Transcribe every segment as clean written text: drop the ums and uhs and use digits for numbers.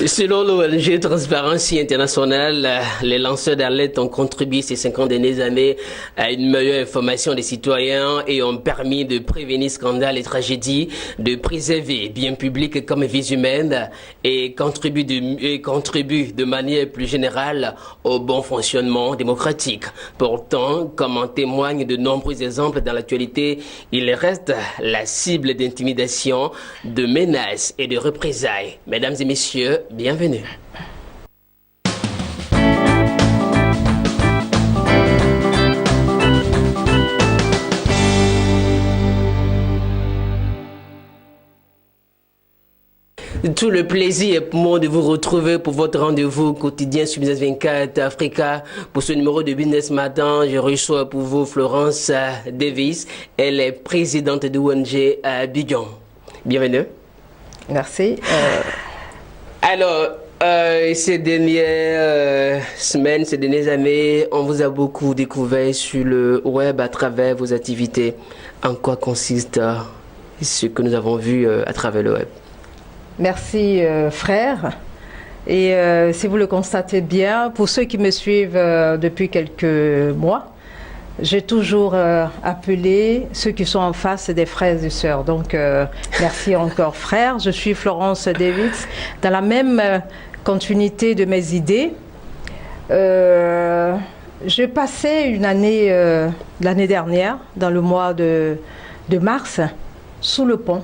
Selon l'ONG Transparency International, les lanceurs d'alerte ont contribué ces 50 dernières années à une meilleure information des citoyens et ont permis de prévenir scandales et tragédies, de préserver biens publics comme vies humaines et contribuent de manière plus générale au bon fonctionnement démocratique. Pourtant, comme en témoignent de nombreux exemples dans l'actualité, il reste la cible d'intimidation, de menaces et de représailles. Mesdames et messieurs, bienvenue. Tout le plaisir est pour moi de vous retrouver pour votre rendez-vous quotidien sur Business 24 Africa. Pour ce numéro de Business Matin, je reçois pour vous Florence Davis. Elle est présidente de l'ONG à Abidjan. Bienvenue. Merci. Alors, ces dernières semaines, ces dernières années, on vous a beaucoup découvert sur le web à travers vos activités. En quoi consiste ce que nous avons vu à travers le web? Merci frère. Et si vous le constatez bien, pour ceux qui me suivent depuis quelques mois, j'ai toujours appelé ceux qui sont en face des frères et sœurs. Donc merci encore frère. Je suis Florence Davis. Dans la même continuité de mes idées, j'ai passé une année, l'année dernière, dans le mois de mars, sous le pont.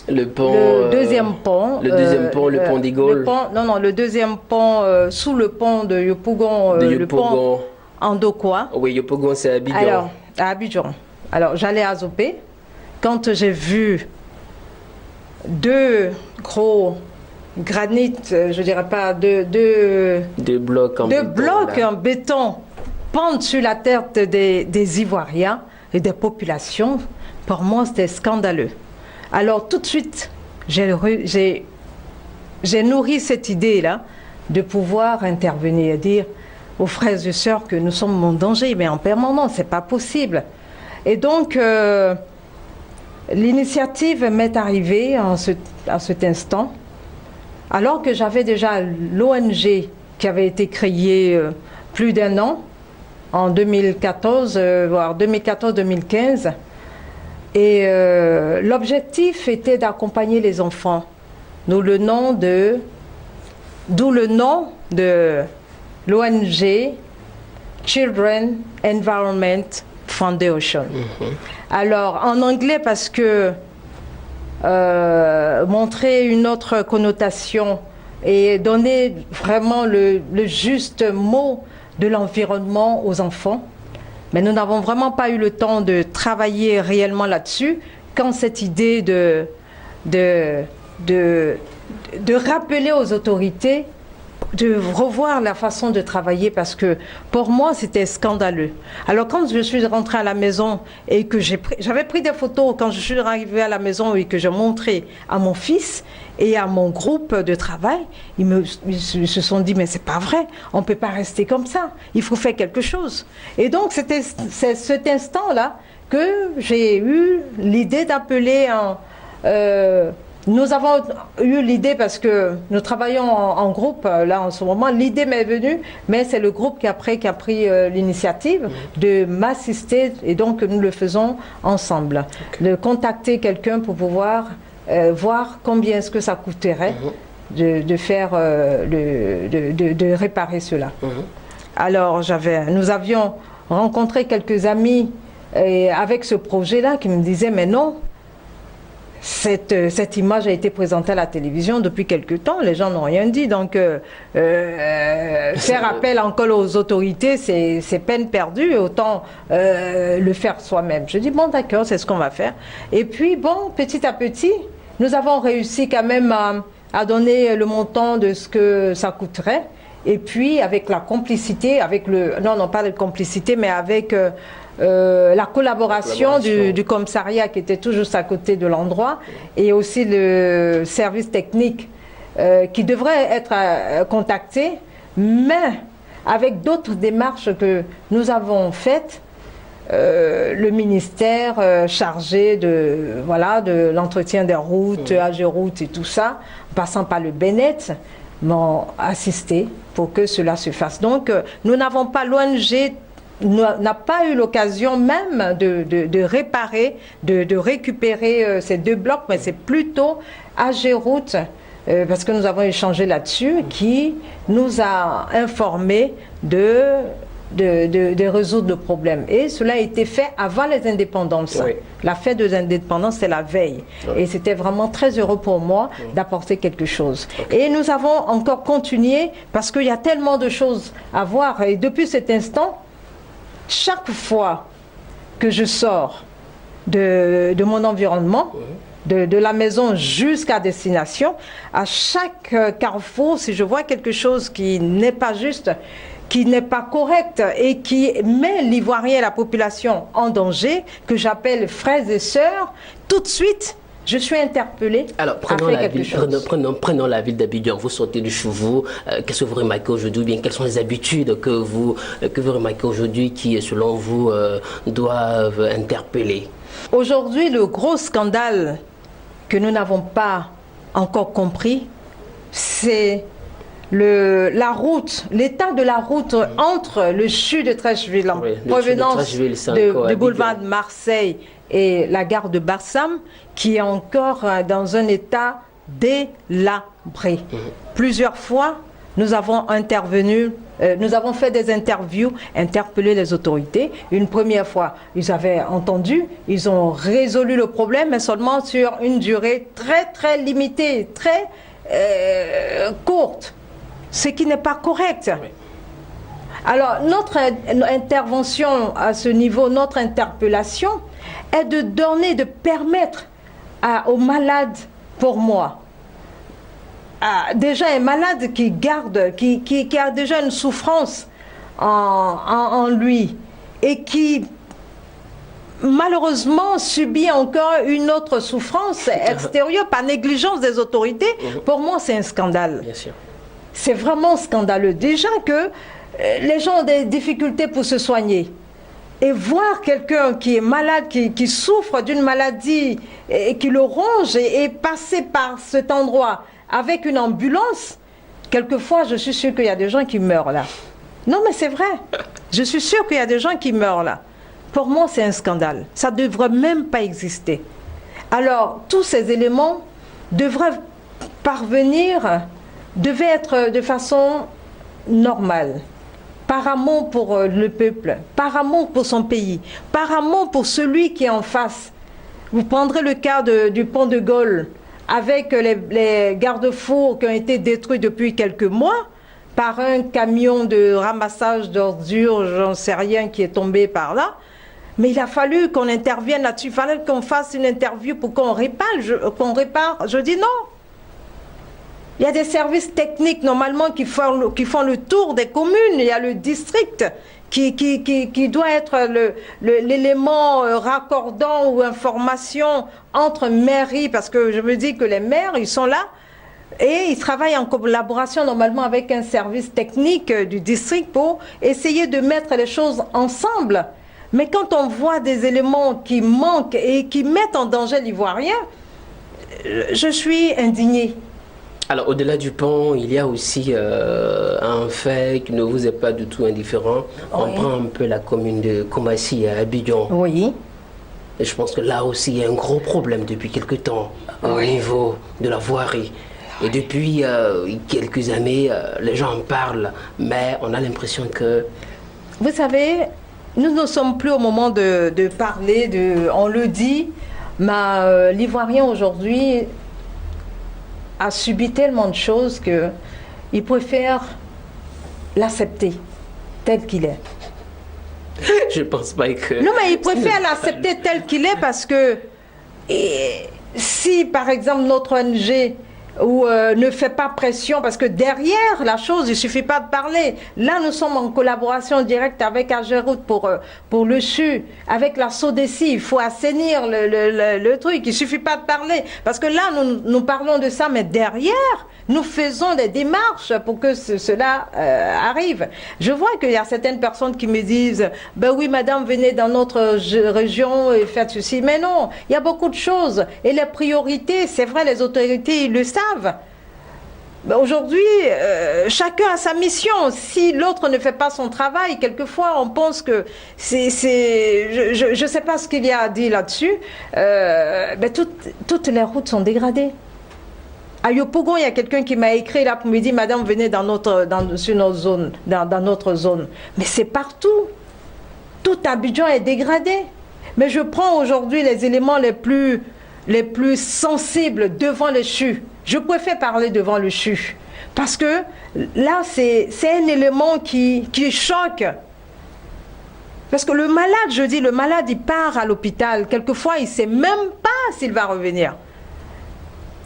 Le pont. Le deuxième pont. Le deuxième pont, le pont d'Igol. Le deuxième pont sous le pont de Yopougon. Le pont Andokoa. Oui, Yopougon, c'est à Abidjan. Alors, à Abidjan. Alors, j'allais à Zopé. Quand j'ai vu deux gros granites, je dirais pas, deux blocs en béton pendre sur la tête des Ivoiriens et des populations, pour moi, c'était scandaleux. Alors tout de suite, j'ai nourri cette idée-là de pouvoir intervenir et dire aux frères et sœurs que nous sommes en danger, mais en permanence, c'est pas possible. Et donc, l'initiative m'est arrivée à cet instant, alors que j'avais déjà l'ONG qui avait été créée plus d'1 an, en 2014, voire 2014-2015, et l'objectif était d'accompagner les enfants. D'où le nom de l'ONG Children Environment Foundation. Alors, en anglais, parce que montrer une autre connotation et donner vraiment le juste mot de l'environnement aux enfants. Mais nous n'avons vraiment pas eu le temps de travailler réellement là-dessus quand cette idée de rappeler aux autorités de revoir la façon de travailler, parce que pour moi c'était scandaleux. Alors quand je suis rentrée à la maison et que j'avais pris des photos quand je suis arrivée à la maison et que j'ai montré à mon fils et à mon groupe de travail, ils se sont dit mais c'est pas vrai, on peut pas rester comme ça, il faut faire quelque chose. Et donc c'est cet instant-là que j'ai eu l'idée d'appeler nous avons eu l'idée, parce que nous travaillons en groupe là en ce moment, l'idée m'est venue, mais c'est le groupe qui a pris l'initiative de m'assister, et donc nous le faisons ensemble. De contacter quelqu'un pour pouvoir voir combien est-ce que ça coûterait de faire, de réparer cela. Alors nous avions rencontré quelques amis avec ce projet-là qui me disaient mais non, cette image a été présentée à la télévision depuis quelque temps, les gens n'ont rien dit, donc faire appel encore aux autorités, c'est peine perdue, autant le faire soi-même. Je dis bon d'accord, c'est ce qu'on va faire. Et puis bon, petit à petit, nous avons réussi quand même à donner le montant de ce que ça coûterait. Et puis avec la complicité, non pas la complicité, mais avec la collaboration du commissariat qui était tout juste à côté de l'endroit, et aussi le service technique qui devrait être contacté, mais avec d'autres démarches que nous avons faites, le ministère chargé de l'entretien des routes, AGEROUTE et tout ça, passant par le Bennett, m'ont assisté pour que cela se fasse. Donc, nous n'avons pas, l'ONG n'a pas eu l'occasion même de réparer, de récupérer ces 2 blocs, mais c'est plutôt AGEROUTE, parce que nous avons échangé là-dessus, qui nous a informés de résoudre le problème. Et cela a été fait avant les indépendances. Oui. La fête des indépendances, c'est la veille. Oui. Et c'était vraiment très heureux pour moi d'apporter quelque chose. Okay. Et nous avons encore continué, parce qu'il y a tellement de choses à voir. Et depuis cet instant, chaque fois que je sors de mon environnement, de la maison jusqu'à destination, à chaque carrefour, si je vois quelque chose qui n'est pas juste, qui n'est pas correct et qui met l'Ivoirien et la population en danger, que j'appelle frères et sœurs, tout de suite, je suis interpellée. Alors, prenons la ville d'Abidjan. Vous sortez du Chouvou. Qu'est-ce que vous remarquez aujourd'hui? Bien, quelles sont les habitudes que vous remarquez aujourd'hui qui, selon vous, doivent interpeller? Aujourd'hui, le gros scandale que nous n'avons pas encore compris, c'est l'état de la route entre le CHU de Treichville, en provenance du boulevard de Marseille et la gare de Bassam, qui est encore dans un état délabré. Plusieurs fois, nous avons intervenu, nous avons fait des interviews, interpellé les autorités. Une première fois, ils avaient entendu, ils ont résolu le problème, mais seulement sur une durée très très limitée, très courte, ce qui n'est pas correct. Oui. Alors, notre intervention à ce niveau, notre interpellation, est de permettre aux malades, pour moi, déjà un malade qui a déjà une souffrance en lui et qui malheureusement subit encore une autre souffrance extérieure par négligence des autorités, pour moi c'est un scandale. Bien sûr. C'est vraiment scandaleux. Déjà que les gens ont des difficultés pour se soigner. Et voir quelqu'un qui est malade, qui souffre d'une maladie et qui le ronge et passer par cet endroit avec une ambulance, quelquefois je suis sûre qu'il y a des gens qui meurent là. Non mais c'est vrai. Je suis sûre qu'il y a des gens qui meurent là. Pour moi c'est un scandale. Ça ne devrait même pas exister. Alors tous ces éléments devaient être de façon normale. Par amour pour le peuple, par amour pour son pays, par amour pour celui qui est en face. Vous prendrez le cas du pont de Gaulle, avec les garde-fous qui ont été détruits depuis quelques mois, par un camion de ramassage d'ordures, j'en sais rien, qui est tombé par là. Mais il a fallu qu'on intervienne là-dessus, il fallait qu'on fasse une interview pour qu'on répare. Je dis non. Il y a des services techniques normalement qui font le tour des communes. Il y a le district qui doit être l'élément raccordant ou information entre mairies, parce que je me dis que les maires, ils sont là et ils travaillent en collaboration normalement avec un service technique du district pour essayer de mettre les choses ensemble. Mais quand on voit des éléments qui manquent et qui mettent en danger l'Ivoirien, je suis indignée. Alors, au-delà du pont, il y a aussi un fait qui ne vous est pas du tout indifférent. Oui. On prend un peu la commune de Koumassi à Abidjan. Oui. Et je pense que là aussi, il y a un gros problème depuis quelque temps au niveau de la voirie. Et depuis quelques années, les gens en parlent, mais on a l'impression que... Vous savez, nous ne sommes plus au moment de parler, on le dit, mais l'Ivoirien aujourd'hui a subi tellement de choses qu'il préfère l'accepter tel qu'il est. Je pense pas que... Non, mais il préfère l'accepter tel qu'il est parce que si, par exemple, notre ONG ou ne fais pas pression, parce que derrière la chose, il ne suffit pas de parler. Là, nous sommes en collaboration directe avec Ageroute pour le CHU, avec la SODECI, il faut assainir le truc, il ne suffit pas de parler, parce que là, nous parlons de ça, mais derrière, nous faisons des démarches pour que cela arrive. Je vois qu'il y a certaines personnes qui me disent, ben oui, madame, venez dans notre région et faites ceci, mais non, il y a beaucoup de choses, et les priorités, c'est vrai, les autorités, ils le savent. Aujourd'hui, chacun a sa mission. Si l'autre ne fait pas son travail, quelquefois on pense que je ne sais pas ce qu'il y a à dire là-dessus. Toutes les routes sont dégradées. À Yopougon, il y a quelqu'un qui m'a écrit là pour me dire, madame, venez sur notre zone, dans notre zone. Mais c'est partout. Tout Abidjan est dégradé. Mais je prends aujourd'hui les éléments les plus sensibles devant le CHU. Je préfère parler devant le CHU. Parce que là, c'est un élément qui choque. Parce que le malade, il part à l'hôpital. Quelquefois, il ne sait même pas s'il va revenir.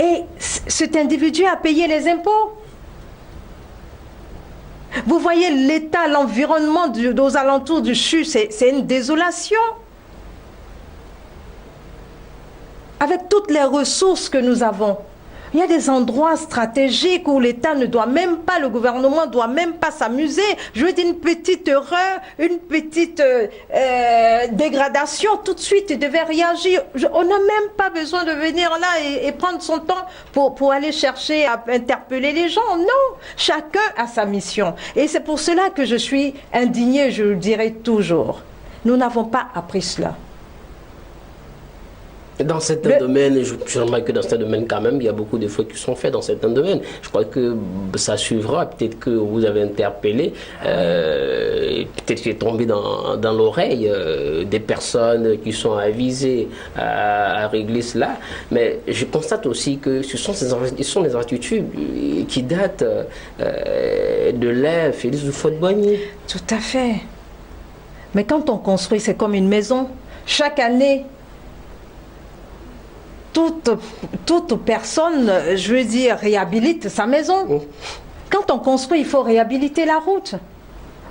Et cet individu a payé les impôts. Vous voyez l'état, l'environnement aux alentours du CHU, c'est une désolation. Avec toutes les ressources que nous avons, il y a des endroits stratégiques où l'État ne doit même pas, le gouvernement ne doit même pas s'amuser. Je veux dire, une petite erreur, une petite dégradation, tout de suite, il devait réagir. On n'a même pas besoin de venir là et prendre son temps pour aller chercher à interpeller les gens. Non, chacun a sa mission. Et c'est pour cela que je suis indignée, je le dirai toujours. Nous n'avons pas appris cela. Dans certains domaines, je remarque que dans certains domaines quand même, il y a beaucoup de fautes qui sont faites dans certains domaines. Je crois que ça suivra, peut-être que vous avez interpellé, peut-être qu'il est tombé dans l'oreille des personnes qui sont avisées à régler cela. Mais je constate aussi que ce sont des attitudes qui datent de l'ère Félix Houphouët-Boigny. Tout à fait. Mais quand on construit, c'est comme une maison. Chaque année, toute personne, je veux dire, réhabilite sa maison. Quand on construit, il faut réhabiliter la route.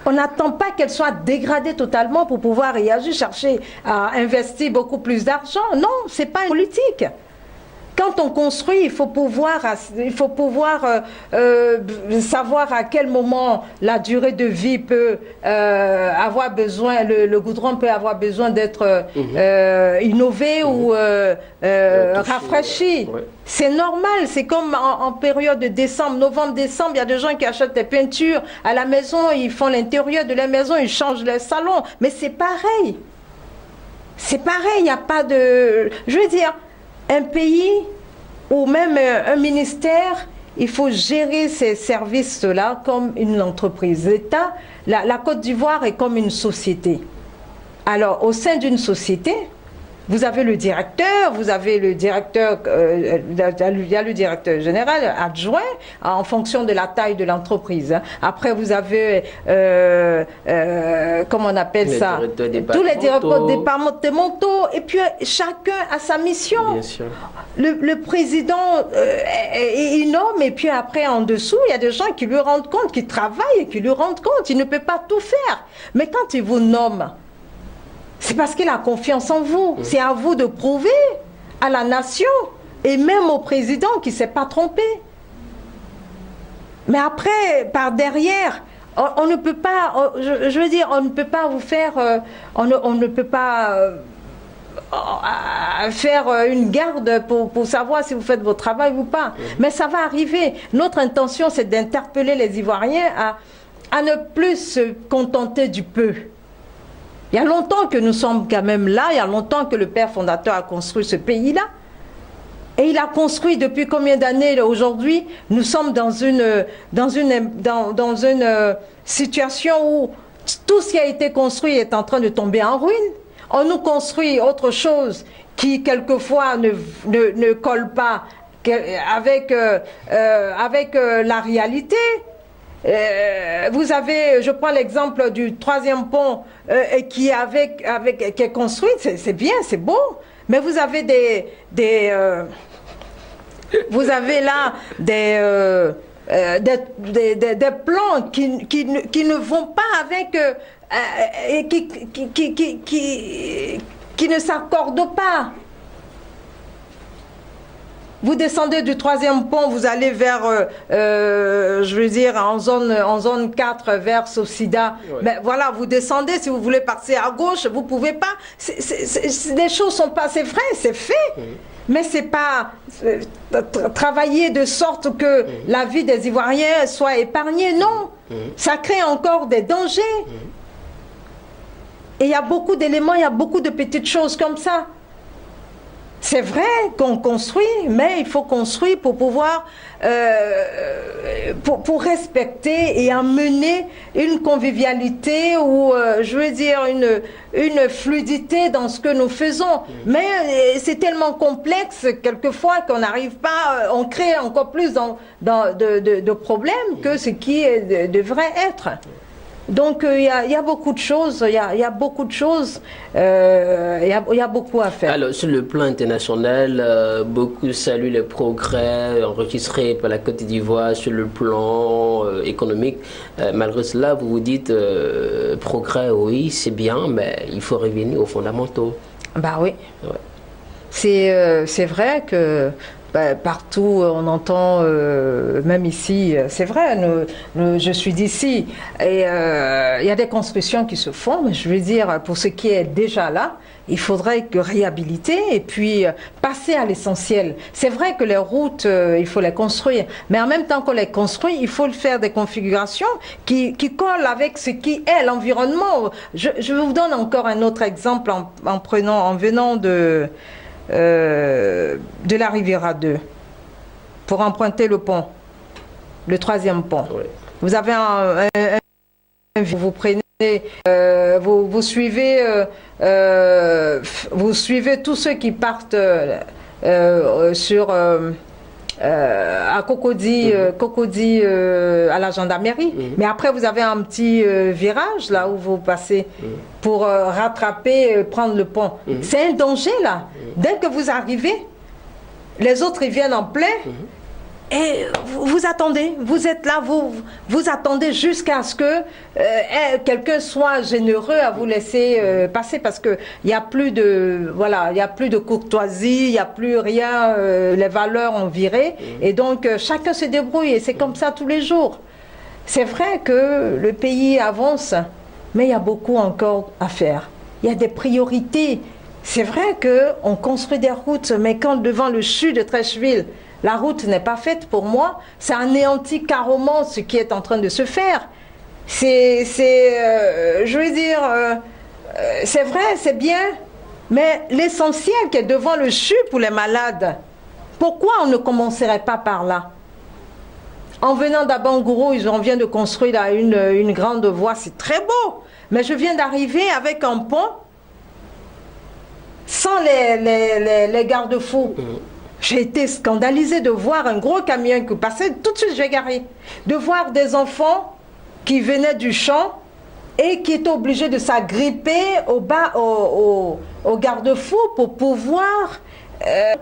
On n'attend pas qu'elle soit dégradée totalement pour pouvoir réagir, chercher à investir beaucoup plus d'argent. Non, ce n'est pas une politique. Quand on construit, il faut pouvoir savoir à quel moment la durée de vie peut avoir besoin, le goudron peut avoir besoin d'être innové ou rafraîchi. Ouais. C'est normal, c'est comme en période de décembre, novembre-décembre, il y a des gens qui achètent des peintures à la maison, ils font l'intérieur de la maison, ils changent le salon. Mais c'est pareil. C'est pareil, il n'y a pas de... Je veux dire... Un pays ou même un ministère, il faut gérer ces services-là comme une entreprise. L'État, la Côte d'Ivoire est comme une société. Alors, au sein d'une société, vous avez le directeur, il y a le directeur général adjoint en fonction de la taille de l'entreprise. Après, vous avez, comment on appelle ça? Tous les directeurs départementaux. Et puis, chacun a sa mission. Bien sûr. Le président, il nomme, et puis après, en dessous, il y a des gens qui lui rendent compte, qui travaillent et qui lui rendent compte. Il ne peut pas tout faire. Mais quand il vous nomme, c'est parce qu'il a confiance en vous. C'est à vous de prouver à la nation et même au président qui ne s'est pas trompé. Mais après, par derrière, on ne peut pas, je veux dire, on ne peut pas vous faire, on ne peut pas faire une garde pour savoir si vous faites votre travail ou pas. Mais ça va arriver. Notre intention, c'est d'interpeller les Ivoiriens à ne plus se contenter du peu. Il y a longtemps que nous sommes quand même là, il y a longtemps que le père fondateur a construit ce pays-là. Et il a construit depuis combien d'années aujourd'hui? Nous sommes dans une situation où tout ce qui a été construit est en train de tomber en ruine. On nous construit autre chose qui quelquefois ne colle pas avec la réalité. Vous avez, je prends l'exemple du troisième pont qui est construit, c'est bien, c'est beau, mais vous avez Vous avez là des plans qui ne vont pas avec et qui ne s'accordent pas. Vous descendez du 3e pont, vous allez vers, je veux dire, en zone 4, vers Socida. Ouais. Mais voilà, vous descendez, si vous voulez passer à gauche, vous pouvez pas. Les choses sont pas, c'est vrai, c'est fait. Mais c'est pas travailler de sorte que la vie des Ivoiriens soit épargnée, non. Ça crée encore des dangers. Et il y a beaucoup d'éléments, il y a beaucoup de petites choses comme ça. C'est vrai qu'on construit, mais il faut construire pour pouvoir, pour respecter et amener une convivialité ou, je veux dire, une fluidité dans ce que nous faisons. Mais c'est tellement complexe, quelquefois, qu'on n'arrive pas, on crée encore plus de problèmes que ce qui devrait être. Donc il y a beaucoup de choses, il y a beaucoup de choses, il y a beaucoup à faire. Alors sur le plan international, beaucoup saluent les progrès enregistrés par la Côte d'Ivoire sur le plan économique. Malgré cela, vous vous dites progrès, oui, c'est bien, mais il faut revenir aux fondamentaux. Bah oui. Ouais. C'est vrai que partout on entend, même ici, c'est vrai, je suis d'ici, et il y a des constructions qui se font, mais je veux dire, pour ce qui est déjà là, il faudrait que réhabiliter et puis passer à l'essentiel. C'est vrai que les routes, il faut les construire, mais en même temps qu'on les construit, il faut faire des configurations qui collent avec ce qui est l'environnement. Je vous donne encore un autre exemple en venant de la Riviera 2 pour emprunter le pont, le 3e pont. Oui. Vous avez vous prenez, vous suivez tous ceux qui partent sur à Cocody, à la gendarmerie. Mais après, vous avez un petit virage là où vous passez pour rattraper, prendre le pont. C'est un danger là. Dès que vous arrivez, les autres ils viennent en plein. Et vous attendez, vous êtes là, vous attendez jusqu'à ce que quelqu'un soit généreux à vous laisser passer, parce que il y a plus de courtoisie, il y a plus rien, les valeurs ont viré, et donc chacun se débrouille, et c'est comme ça tous les jours. C'est vrai que le pays avance, mais il y a beaucoup encore à faire. Il y a des priorités. C'est vrai que on construit des routes, mais quand devant le CHU de Treichville, la route n'est pas faite, pour moi, ça anéantit carrément ce qui est en train de se faire. Je veux dire, c'est vrai, c'est bien, mais l'essentiel qui est devant le CHU pour les malades, pourquoi on ne commencerait pas par là? En venant d'Abangourou, on vient de construire là une grande voie, c'est très beau, mais je viens d'arriver avec un pont sans les garde-fous. J'ai été scandalisée de voir un gros camion qui passait, tout de suite j'ai garé, de voir des enfants qui venaient du champ et qui étaient obligés de s'agripper au garde-fou pour pouvoir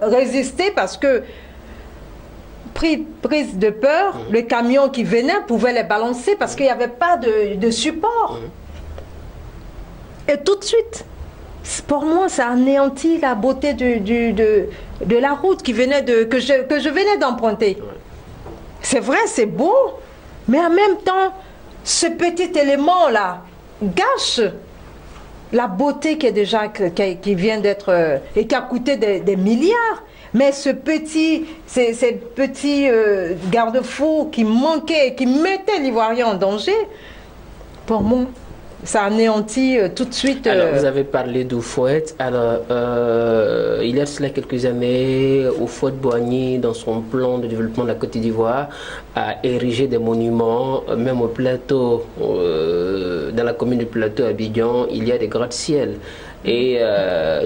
résister, parce que prise de peur, le camion qui venait pouvait les balancer parce qu'il n'y avait pas de support. Et tout de suite, pour moi, ça anéantit la beauté de la route que je venais d'emprunter. C'est vrai, c'est beau, mais en même temps, ce petit élément-là gâche la beauté qui vient d'être et qui a coûté des milliards. Mais ces petits garde-fous qui manquaient, qui mettaient l'Ivoirien en danger, pour moi, ça anéantit tout de suite. Alors, vous avez parlé d'Oufouette. Alors, il y a cela quelques années, Houphouët-Boigny, dans son plan de développement de la Côte d'Ivoire, a érigé des monuments, même au plateau, dans la commune du plateau Abidjan, il y a des gratte-ciel et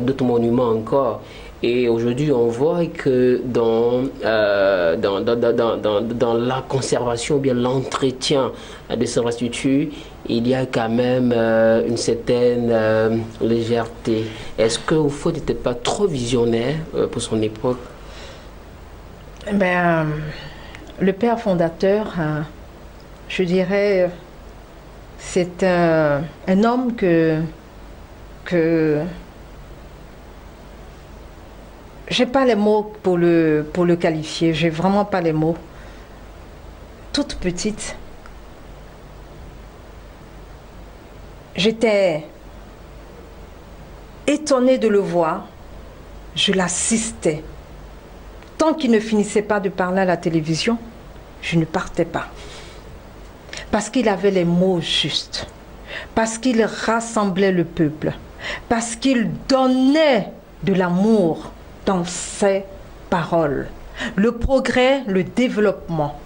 d'autres monuments encore. Et aujourd'hui, on voit que dans la conservation ou bien l'entretien de ces infrastructures, il y a quand même une certaine légèreté. Est-ce que Houphouët n'était pas trop visionnaire pour son époque? Ben, le père fondateur, je dirais, c'est un homme que j'ai pas les mots pour le qualifier, j'ai vraiment pas les mots. Toute petite, j'étais étonnée de le voir, je l'assistais. Tant qu'il ne finissait pas de parler à la télévision, je ne partais pas. Parce qu'il avait les mots justes, parce qu'il rassemblait le peuple, parce qu'il donnait de l'amour dans ses paroles. Le progrès, le développement.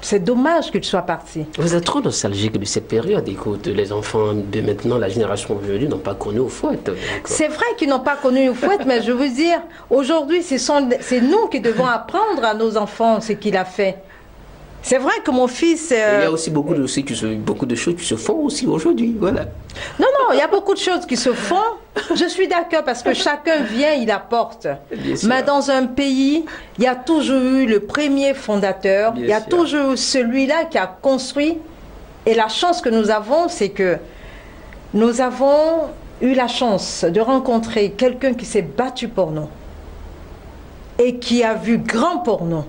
C'est dommage qu'il soit parti. Vous êtes trop nostalgique de cette période. Écoute, les enfants de maintenant, la génération d'aujourd'hui, n'ont pas connu Houphouët. C'est vrai qu'ils n'ont pas connu Houphouët, mais je veux dire, aujourd'hui, c'est nous qui devons apprendre à nos enfants ce qu'il a fait. C'est vrai que mon fils... Il y a aussi beaucoup de choses qui se font aussi aujourd'hui, voilà. Non, il y a beaucoup de choses qui se font. Je suis d'accord parce que chacun vient, il apporte. Mais dans un pays, il y a toujours eu le premier fondateur, il y a toujours eu celui-là qui a construit. Et la chance que nous avons, c'est que nous avons eu la chance de rencontrer quelqu'un qui s'est battu pour nous et qui a vu grand pour nous.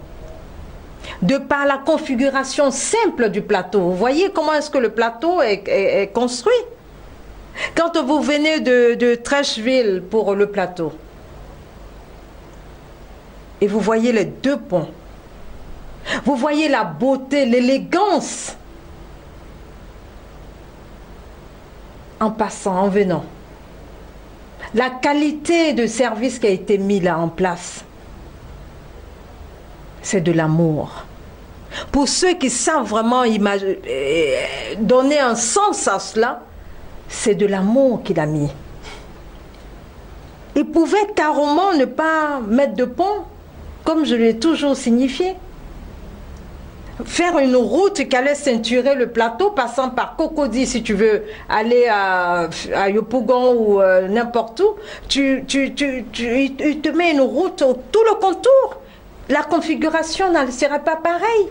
De par la configuration simple du plateau. Vous voyez comment est-ce que le plateau est construit? Quand vous venez de Trècheville pour le plateau, et vous voyez les deux ponts, vous voyez la beauté, l'élégance, en passant, en venant. La qualité de service qui a été mis là en place, c'est de l'amour. Pour ceux qui savent vraiment donner un sens à cela, c'est de l'amour qu'il a mis. Il pouvait carrément ne pas mettre de pont, comme je l'ai toujours signifié. Faire une route qui allait ceinturer le plateau, passant par Cocody, si tu veux aller à Yopougon ou n'importe où, il te met une route, tout le contour. La configuration ne serait pas pareille.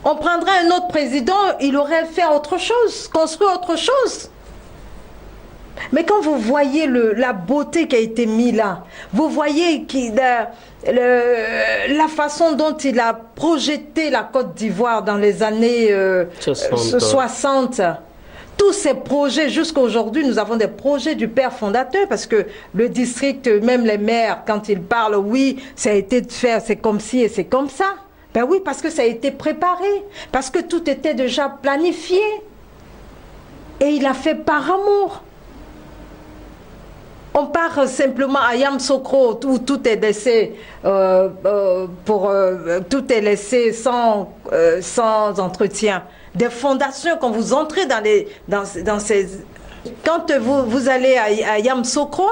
On prendrait un autre président, il aurait fait autre chose, construit autre chose. Mais quand vous voyez la beauté qui a été mise là, vous voyez la façon dont il a projeté la Côte d'Ivoire dans les années 60, tous ces projets, jusqu'à aujourd'hui, nous avons des projets du père fondateur, parce que le district, même les maires, quand ils parlent, oui, ça a été de faire, c'est comme ci et c'est comme ça. Ben oui, parce que ça a été préparé, parce que tout était déjà planifié. Et il a fait par amour. On part simplement à Yamoussoukro où tout est laissé tout est laissé sans entretien. Des fondations, quand vous entrez dans ces... Quand vous allez à Yamoussoukro,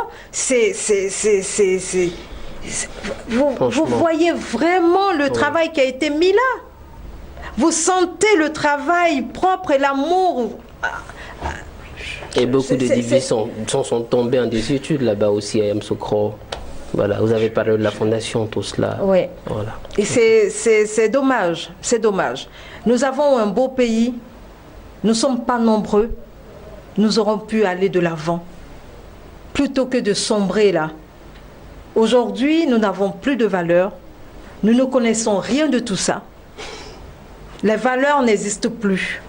vous voyez vraiment le travail qui a été mis là. Vous sentez le travail propre et l'amour. Et beaucoup de divisions sont tombés en désuétude là-bas aussi à Yamoussoukro. Voilà, vous avez parlé de la fondation, tout cela. Oui. Voilà. Et c'est dommage, c'est dommage. Nous avons un beau pays, nous ne sommes pas nombreux, nous aurons pu aller de l'avant, plutôt que de sombrer là. Aujourd'hui, nous n'avons plus de valeur, nous ne connaissons rien de tout ça. Les valeurs n'existent plus.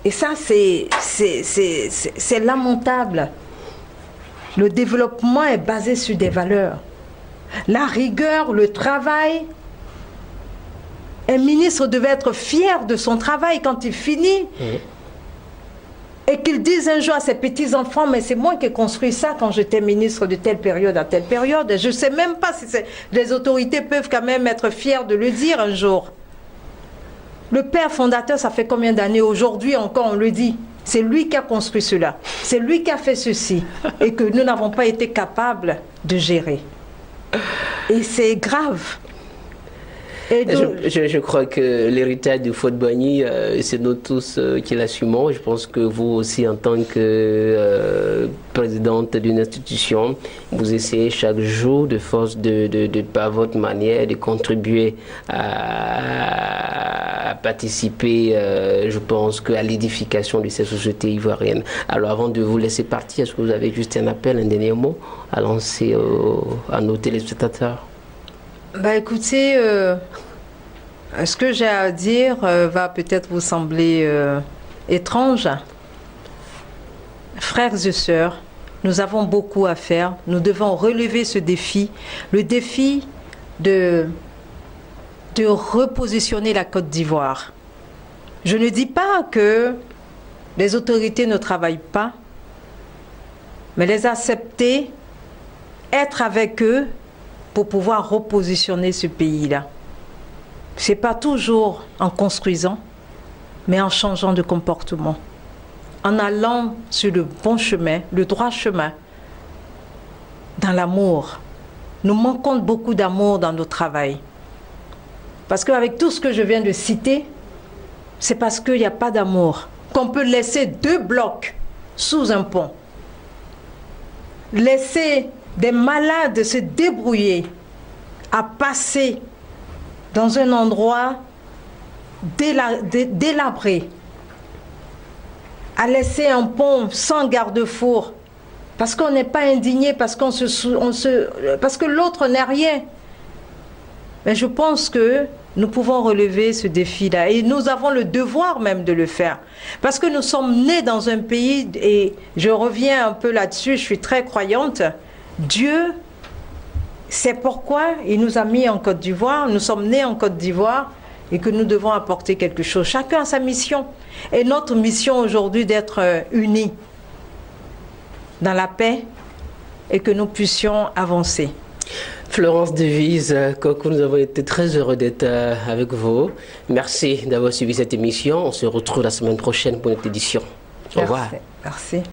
Et ça, c'est lamentable. Le développement est basé sur des valeurs. La rigueur, le travail. Un ministre devait être fier de son travail quand il finit. Et qu'il dise un jour à ses petits-enfants, mais c'est moi qui ai construit ça quand j'étais ministre de telle période à telle période. Et je ne sais même pas si les autorités peuvent quand même être fières de le dire un jour. Le père fondateur, ça fait combien d'années? Aujourd'hui encore, on le dit. C'est lui qui a construit cela. C'est lui qui a fait ceci. Et que nous n'avons pas été capables de gérer. Et c'est grave. Et je crois que l'héritage du Fort Boigny, c'est nous tous qui l'assumons. Je pense que vous aussi, en tant que présidente d'une institution, vous essayez chaque jour de force par votre manière de contribuer à participer, je pense, à l'édification de cette société ivoirienne. Alors avant de vous laisser partir, est-ce que vous avez juste un appel, un dernier mot à lancer à nos téléspectateurs? Bah écoutez, ce que j'ai à dire va peut-être vous sembler étrange. Frères et sœurs, nous avons beaucoup à faire. Nous devons relever ce défi, le défi de repositionner la Côte d'Ivoire. Je ne dis pas que les autorités ne travaillent pas, mais les accepter, être avec eux pour pouvoir repositionner ce pays-là. Ce n'est pas toujours en construisant, mais en changeant de comportement, en allant sur le bon chemin, le droit chemin, dans l'amour. Nous manquons beaucoup d'amour dans notre travail. Parce qu'avec tout ce que je viens de citer, c'est parce qu'il n'y a pas d'amour qu'on peut laisser 2 blocs sous un pont. Laisser des malades se débrouiller à passer dans un endroit délabré, à laisser un pont sans garde-fou, parce qu'on n'est pas indigné, parce que l'autre n'est rien. Mais je pense que nous pouvons relever ce défi-là et nous avons le devoir même de le faire. Parce que nous sommes nés dans un pays, et je reviens un peu là-dessus, je suis très croyante, Dieu, c'est pourquoi il nous a mis en Côte d'Ivoire, nous sommes nés en Côte d'Ivoire et que nous devons apporter quelque chose. Chacun a sa mission. Et notre mission aujourd'hui d'être unis dans la paix et que nous puissions avancer. Florence Devise, Coco, nous avons été très heureux d'être avec vous. Merci d'avoir suivi cette émission. On se retrouve la semaine prochaine pour notre édition. Au revoir. Merci.